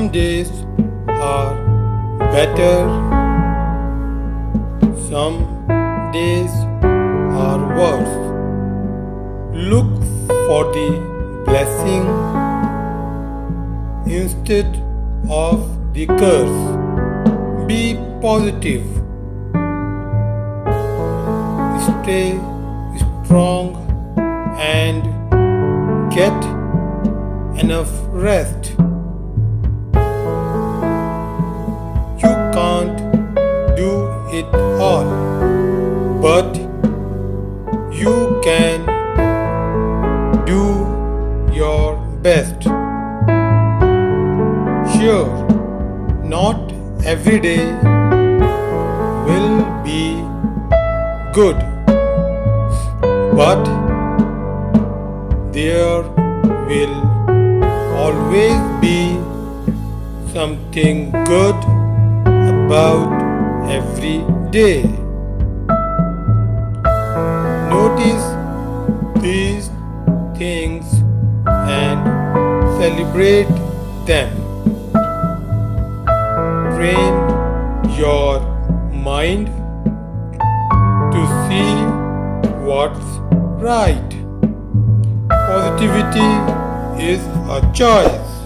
Some days are better, some days are worse. Look for the blessing instead of the curse. Be positive. Stay strong and get enough rest. You can't do it all, but you can do your best. Sure, not every day will be good, but there will always be something good about every day. Notice these things and celebrate them. Train your mind to see what's right. Positivity is a choice.